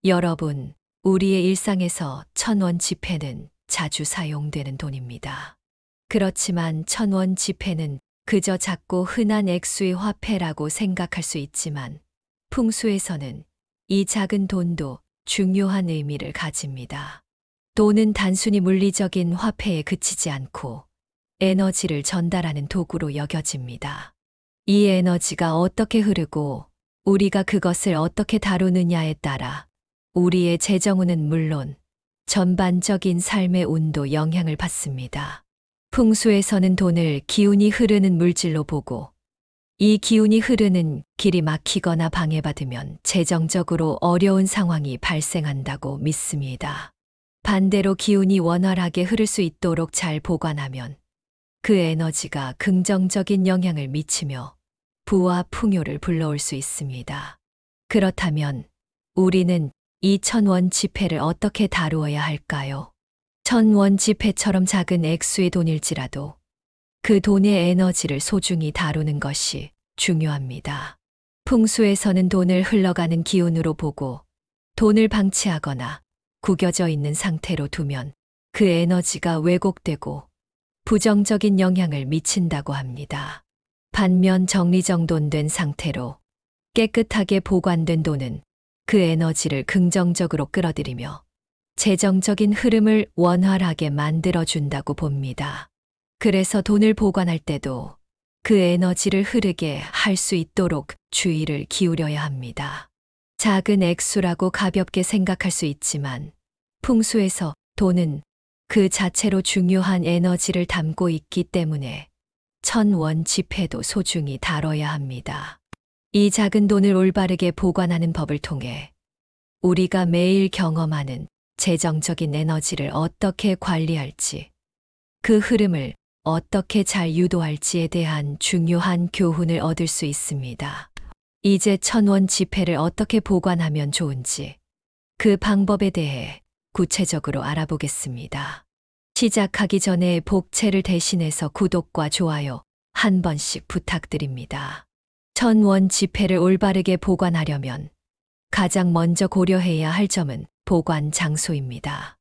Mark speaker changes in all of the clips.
Speaker 1: 여러분, 우리의 일상에서 1,000원 지폐는 자주 사용되는 돈입니다. 그렇지만 1,000원 지폐는 그저 작고 흔한 액수의 화폐라고 생각할 수 있지만 풍수에서는 이 작은 돈도 중요한 의미를 가집니다. 돈은 단순히 물리적인 화폐에 그치지 않고 에너지를 전달하는 도구로 여겨집니다. 이 에너지가 어떻게 흐르고 우리가 그것을 어떻게 다루느냐에 따라 우리의 재정운은 물론 전반적인 삶의 운도 영향을 받습니다. 풍수에서는 돈을 기운이 흐르는 물질로 보고 이 기운이 흐르는 길이 막히거나 방해받으면 재정적으로 어려운 상황이 발생한다고 믿습니다. 반대로 기운이 원활하게 흐를 수 있도록 잘 보관하면 그 에너지가 긍정적인 영향을 미치며 부와 풍요를 불러올 수 있습니다. 그렇다면 우리는 이 1,000원 지폐를 어떻게 다루어야 할까요? 1,000원 지폐처럼 작은 액수의 돈일지라도 그 돈의 에너지를 소중히 다루는 것이 중요합니다. 풍수에서는 돈을 흘러가는 기운으로 보고 돈을 방치하거나 구겨져 있는 상태로 두면 그 에너지가 왜곡되고 부정적인 영향을 미친다고 합니다. 반면 정리정돈된 상태로 깨끗하게 보관된 돈은 그 에너지를 긍정적으로 끌어들이며 재정적인 흐름을 원활하게 만들어준다고 봅니다. 그래서 돈을 보관할 때도 그 에너지를 흐르게 할 수 있도록 주의를 기울여야 합니다. 작은 액수라고 가볍게 생각할 수 있지만 풍수에서 돈은 그 자체로 중요한 에너지를 담고 있기 때문에 1,000원 지폐도 소중히 다뤄야 합니다. 이 작은 돈을 올바르게 보관하는 법을 통해 우리가 매일 경험하는 재정적인 에너지를 어떻게 관리할지, 그 흐름을 어떻게 잘 유도할지에 대한 중요한 교훈을 얻을 수 있습니다. 이제 1,000원 지폐를 어떻게 보관하면 좋은지 그 방법에 대해 구체적으로 알아보겠습니다. 시작하기 전에 복채를 대신해서 구독과 좋아요 한 번씩 부탁드립니다. 1,000원 지폐를 올바르게 보관하려면 가장 먼저 고려해야 할 점은 보관 장소입니다.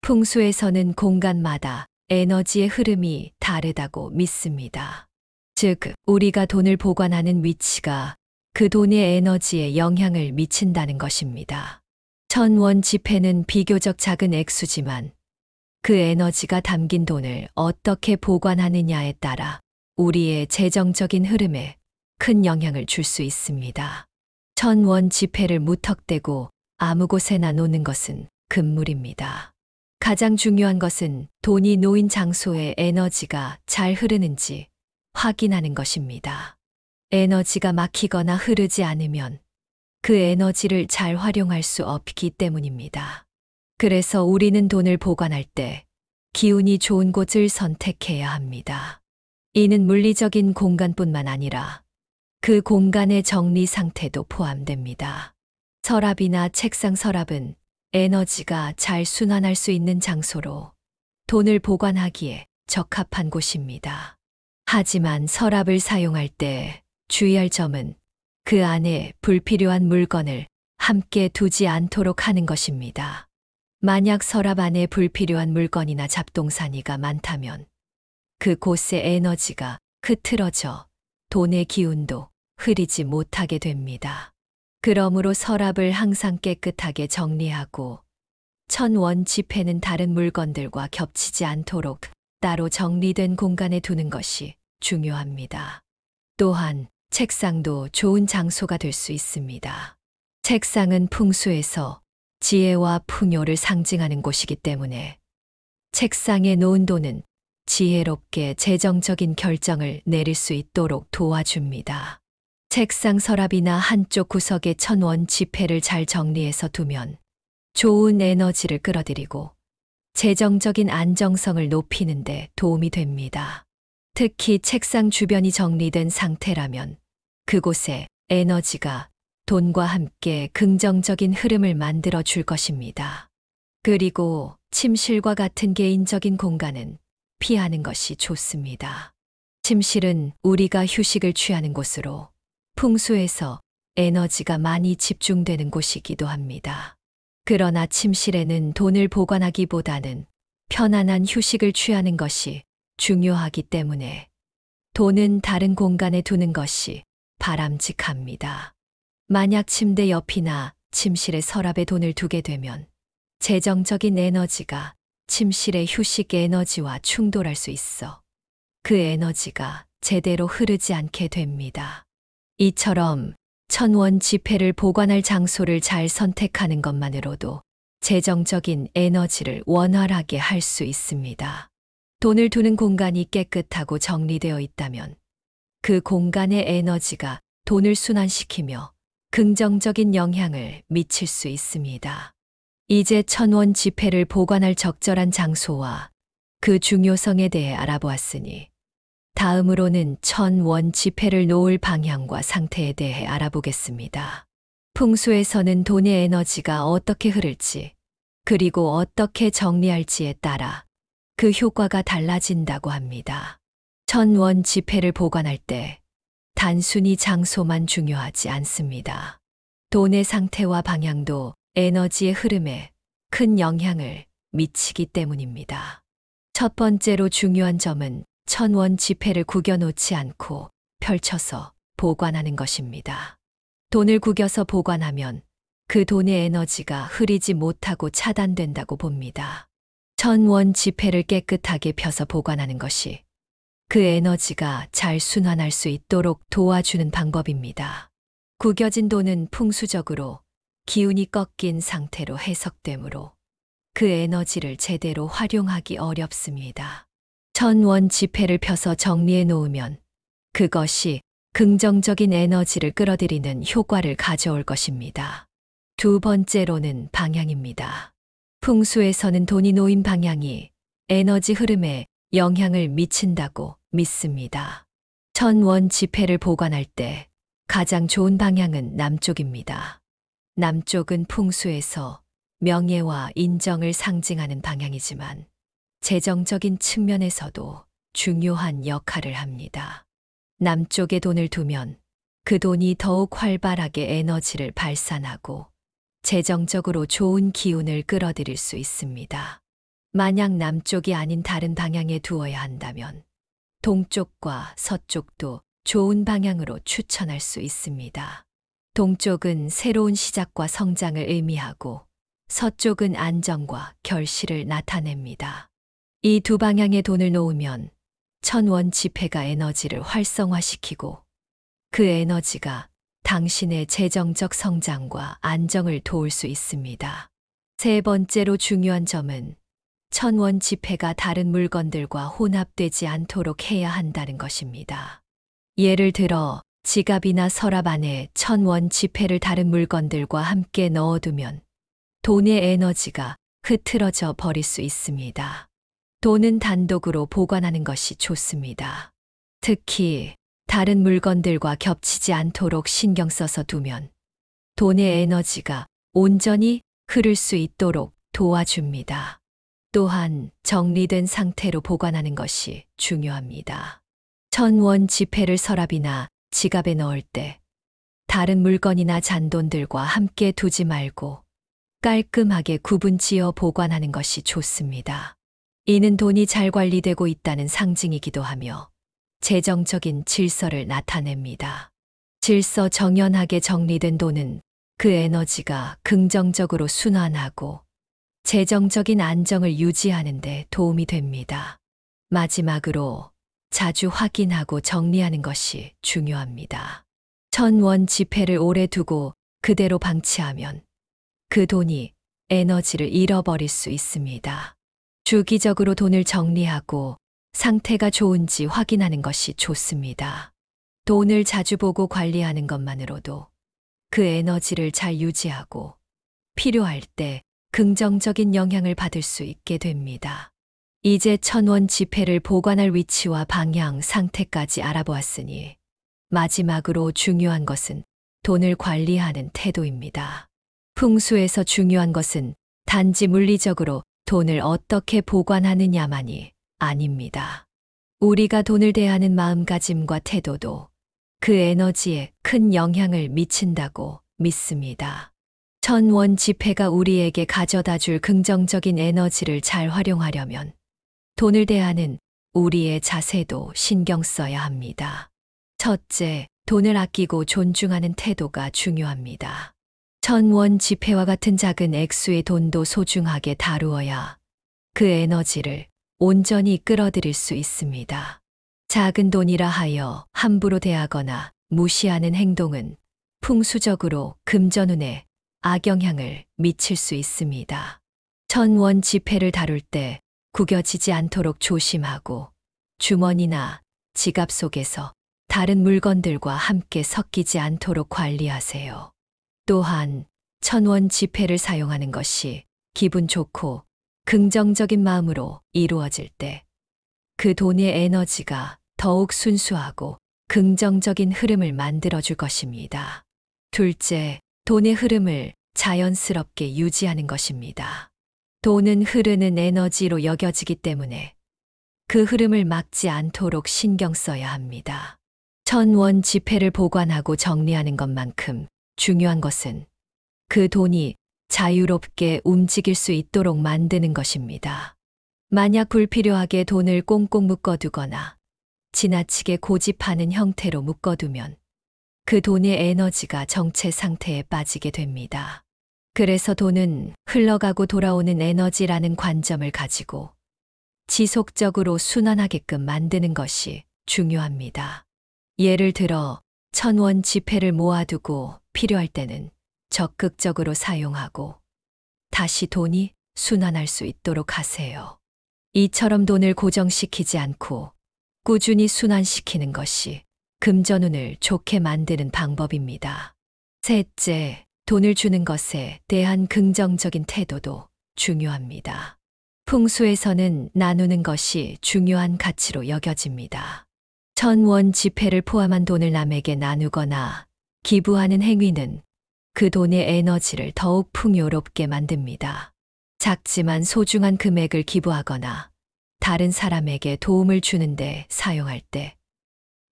Speaker 1: 풍수에서는 공간마다 에너지의 흐름이 다르다고 믿습니다. 즉, 우리가 돈을 보관하는 위치가 그 돈의 에너지에 영향을 미친다는 것입니다. 1,000원 지폐는 비교적 작은 액수지만 그 에너지가 담긴 돈을 어떻게 보관하느냐에 따라 우리의 재정적인 흐름에 큰 영향을 줄 수 있습니다. 1,000원 지폐를 무턱대고 아무 곳에나 놓는 것은 금물입니다. 가장 중요한 것은 돈이 놓인 장소에 에너지가 잘 흐르는지 확인하는 것입니다. 에너지가 막히거나 흐르지 않으면 그 에너지를 잘 활용할 수 없기 때문입니다. 그래서 우리는 돈을 보관할 때 기운이 좋은 곳을 선택해야 합니다. 이는 물리적인 공간뿐만 아니라 그 공간의 정리 상태도 포함됩니다. 서랍이나 책상 서랍은 에너지가 잘 순환할 수 있는 장소로 돈을 보관하기에 적합한 곳입니다. 하지만 서랍을 사용할 때 주의할 점은 그 안에 불필요한 물건을 함께 두지 않도록 하는 것입니다. 만약 서랍 안에 불필요한 물건이나 잡동사니가 많다면 그곳의 에너지가 흐트러져 돈의 기운도 흐리지 못하게 됩니다. 그러므로 서랍을 항상 깨끗하게 정리하고 1,000원 지폐는 다른 물건들과 겹치지 않도록 따로 정리된 공간에 두는 것이 중요합니다. 또한 책상도 좋은 장소가 될 수 있습니다. 책상은 풍수에서 지혜와 풍요를 상징하는 곳이기 때문에 책상에 놓은 돈은 지혜롭게 재정적인 결정을 내릴 수 있도록 도와줍니다. 책상 서랍이나 한쪽 구석에 1,000원 지폐를 잘 정리해서 두면 좋은 에너지를 끌어들이고 재정적인 안정성을 높이는 데 도움이 됩니다. 특히 책상 주변이 정리된 상태라면 그곳에 에너지가 돈과 함께 긍정적인 흐름을 만들어 줄 것입니다. 그리고 침실과 같은 개인적인 공간은 피하는 것이 좋습니다. 침실은 우리가 휴식을 취하는 곳으로 풍수에서 에너지가 많이 집중되는 곳이기도 합니다. 그러나 침실에는 돈을 보관하기보다는 편안한 휴식을 취하는 것이 중요하기 때문에 돈은 다른 공간에 두는 것이 바람직합니다. 만약 침대 옆이나 침실의 서랍에 돈을 두게 되면 재정적인 에너지가 침실의 휴식 에너지와 충돌할 수 있어 그 에너지가 제대로 흐르지 않게 됩니다. 이처럼 1,000원 지폐를 보관할 장소를 잘 선택하는 것만으로도 재정적인 에너지를 원활하게 할 수 있습니다. 돈을 두는 공간이 깨끗하고 정리되어 있다면 그 공간의 에너지가 돈을 순환시키며 긍정적인 영향을 미칠 수 있습니다. 이제 1,000원 지폐를 보관할 적절한 장소와 그 중요성에 대해 알아보았으니 다음으로는 1,000원 지폐를 놓을 방향과 상태에 대해 알아보겠습니다. 풍수에서는 돈의 에너지가 어떻게 흐를지 그리고 어떻게 정리할지에 따라 그 효과가 달라진다고 합니다. 1,000원 지폐를 보관할 때 단순히 장소만 중요하지 않습니다. 돈의 상태와 방향도 에너지의 흐름에 큰 영향을 미치기 때문입니다. 첫 번째로 중요한 점은 1,000원 지폐를 구겨놓지 않고 펼쳐서 보관하는 것입니다. 돈을 구겨서 보관하면 그 돈의 에너지가 흐리지 못하고 차단된다고 봅니다. 1,000원 지폐를 깨끗하게 펴서 보관하는 것이 그 에너지가 잘 순환할 수 있도록 도와주는 방법입니다. 구겨진 돈은 풍수적으로 기운이 꺾인 상태로 해석되므로 그 에너지를 제대로 활용하기 어렵습니다. 1,000원 지폐를 펴서 정리해 놓으면 그것이 긍정적인 에너지를 끌어들이는 효과를 가져올 것입니다. 두 번째로는 방향입니다. 풍수에서는 돈이 놓인 방향이 에너지 흐름에 영향을 미친다고 믿습니다. 1,000원 지폐를 보관할 때 가장 좋은 방향은 남쪽입니다. 남쪽은 풍수에서 명예와 인정을 상징하는 방향이지만 재정적인 측면에서도 중요한 역할을 합니다. 남쪽에 돈을 두면 그 돈이 더욱 활발하게 에너지를 발산하고 재정적으로 좋은 기운을 끌어들일 수 있습니다. 만약 남쪽이 아닌 다른 방향에 두어야 한다면 동쪽과 서쪽도 좋은 방향으로 추천할 수 있습니다. 동쪽은 새로운 시작과 성장을 의미하고 서쪽은 안정과 결실을 나타냅니다. 이 두 방향에 돈을 놓으면 1,000원 지폐가 에너지를 활성화시키고 그 에너지가 당신의 재정적 성장과 안정을 도울 수 있습니다. 세 번째로 중요한 점은 1,000원 지폐가 다른 물건들과 혼합되지 않도록 해야 한다는 것입니다. 예를 들어 지갑이나 서랍 안에 1,000원 지폐를 다른 물건들과 함께 넣어두면 돈의 에너지가 흐트러져 버릴 수 있습니다. 돈은 단독으로 보관하는 것이 좋습니다. 특히 다른 물건들과 겹치지 않도록 신경 써서 두면 돈의 에너지가 온전히 흐를 수 있도록 도와줍니다. 또한 정리된 상태로 보관하는 것이 중요합니다. 1,000원 지폐를 서랍이나 지갑에 넣을 때 다른 물건이나 잔돈들과 함께 두지 말고 깔끔하게 구분 지어 보관하는 것이 좋습니다. 이는 돈이 잘 관리되고 있다는 상징이기도 하며 재정적인 질서를 나타냅니다. 질서 정연하게 정리된 돈은 그 에너지가 긍정적으로 순환하고 재정적인 안정을 유지하는 데 도움이 됩니다. 마지막으로 자주 확인하고 정리하는 것이 중요합니다. 1,000원 지폐를 오래 두고 그대로 방치하면 그 돈이 에너지를 잃어버릴 수 있습니다. 주기적으로 돈을 정리하고 상태가 좋은지 확인하는 것이 좋습니다. 돈을 자주 보고 관리하는 것만으로도 그 에너지를 잘 유지하고 필요할 때 긍정적인 영향을 받을 수 있게 됩니다. 이제 1,000원 지폐를 보관할 위치와 방향, 상태까지 알아보았으니 마지막으로 중요한 것은 돈을 관리하는 태도입니다. 풍수에서 중요한 것은 단지 물리적으로 돈을 어떻게 보관하느냐만이 아닙니다. 우리가 돈을 대하는 마음가짐과 태도도 그 에너지에 큰 영향을 미친다고 믿습니다. 천원 지폐가 우리에게 가져다 줄 긍정적인 에너지를 잘 활용하려면 돈을 대하는 우리의 자세도 신경 써야 합니다. 첫째, 돈을 아끼고 존중하는 태도가 중요합니다. 천원 지폐와 같은 작은 액수의 돈도 소중하게 다루어야 그 에너지를 온전히 끌어들일 수 있습니다. 작은 돈이라 하여 함부로 대하거나 무시하는 행동은 풍수적으로 금전운에 악영향을 미칠 수 있습니다. 천원 지폐를 다룰 때 구겨지지 않도록 조심하고 주머니나 지갑 속에서 다른 물건들과 함께 섞이지 않도록 관리하세요. 또한 천원 지폐를 사용하는 것이 기분 좋고 긍정적인 마음으로 이루어질 때 그 돈의 에너지가 더욱 순수하고 긍정적인 흐름을 만들어줄 것입니다. 둘째, 돈의 흐름을 자연스럽게 유지하는 것입니다. 돈은 흐르는 에너지로 여겨지기 때문에 그 흐름을 막지 않도록 신경 써야 합니다. 천원 지폐를 보관하고 정리하는 것만큼 중요한 것은 그 돈이 자유롭게 움직일 수 있도록 만드는 것입니다. 만약 불필요하게 돈을 꽁꽁 묶어두거나 지나치게 고집하는 형태로 묶어두면 그 돈의 에너지가 정체 상태에 빠지게 됩니다. 그래서 돈은 흘러가고 돌아오는 에너지라는 관점을 가지고 지속적으로 순환하게끔 만드는 것이 중요합니다. 예를 들어 천원 지폐를 모아두고 필요할 때는 적극적으로 사용하고 다시 돈이 순환할 수 있도록 하세요. 이처럼 돈을 고정시키지 않고 꾸준히 순환시키는 것이 금전운을 좋게 만드는 방법입니다. 셋째, 돈을 주는 것에 대한 긍정적인 태도도 중요합니다. 풍수에서는 나누는 것이 중요한 가치로 여겨집니다. 천원 지폐를 포함한 돈을 남에게 나누거나 기부하는 행위는 그 돈의 에너지를 더욱 풍요롭게 만듭니다. 작지만 소중한 금액을 기부하거나 다른 사람에게 도움을 주는데 사용할 때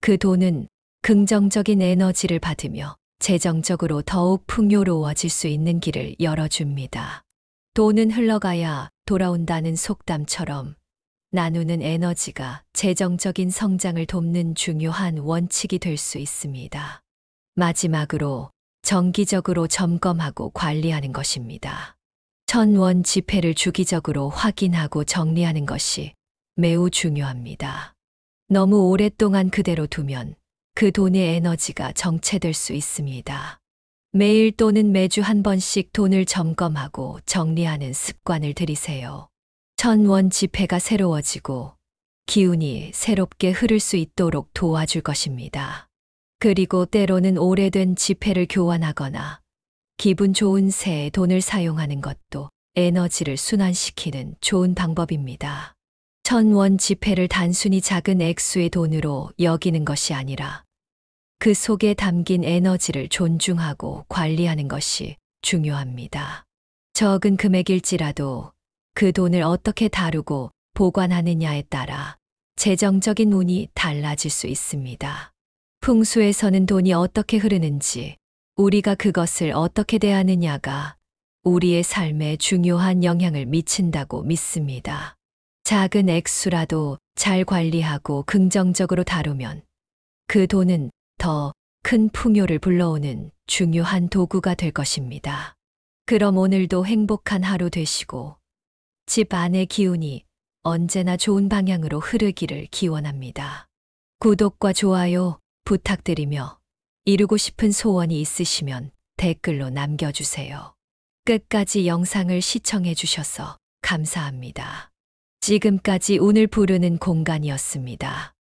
Speaker 1: 그 돈은 긍정적인 에너지를 받으며 재정적으로 더욱 풍요로워질 수 있는 길을 열어줍니다. 돈은 흘러가야 돌아온다는 속담처럼 나누는 에너지가 재정적인 성장을 돕는 중요한 원칙이 될 수 있습니다. 마지막으로 정기적으로 점검하고 관리하는 것입니다. 천원 지폐를 주기적으로 확인하고 정리하는 것이 매우 중요합니다. 너무 오랫동안 그대로 두면 그 돈의 에너지가 정체될 수 있습니다. 매일 또는 매주 한 번씩 돈을 점검하고 정리하는 습관을 들이세요. 천원 지폐가 새로워지고 기운이 새롭게 흐를 수 있도록 도와줄 것입니다. 그리고 때로는 오래된 지폐를 교환하거나 기분 좋은 새 돈을 사용하는 것도 에너지를 순환시키는 좋은 방법입니다. 천원 지폐를 단순히 작은 액수의 돈으로 여기는 것이 아니라 그 속에 담긴 에너지를 존중하고 관리하는 것이 중요합니다. 적은 금액일지라도 그 돈을 어떻게 다루고 보관하느냐에 따라 재정적인 운이 달라질 수 있습니다. 풍수에서는 돈이 어떻게 흐르는지, 우리가 그것을 어떻게 대하느냐가 우리의 삶에 중요한 영향을 미친다고 믿습니다. 작은 액수라도 잘 관리하고 긍정적으로 다루면 그 돈은 더 큰 풍요를 불러오는 중요한 도구가 될 것입니다. 그럼 오늘도 행복한 하루 되시고 집 안의 기운이 언제나 좋은 방향으로 흐르기를 기원합니다. 구독과 좋아요 부탁드리며 이루고 싶은 소원이 있으시면 댓글로 남겨주세요. 끝까지 영상을 시청해 주셔서 감사합니다. 지금까지 운을 부르는 공간이었습니다.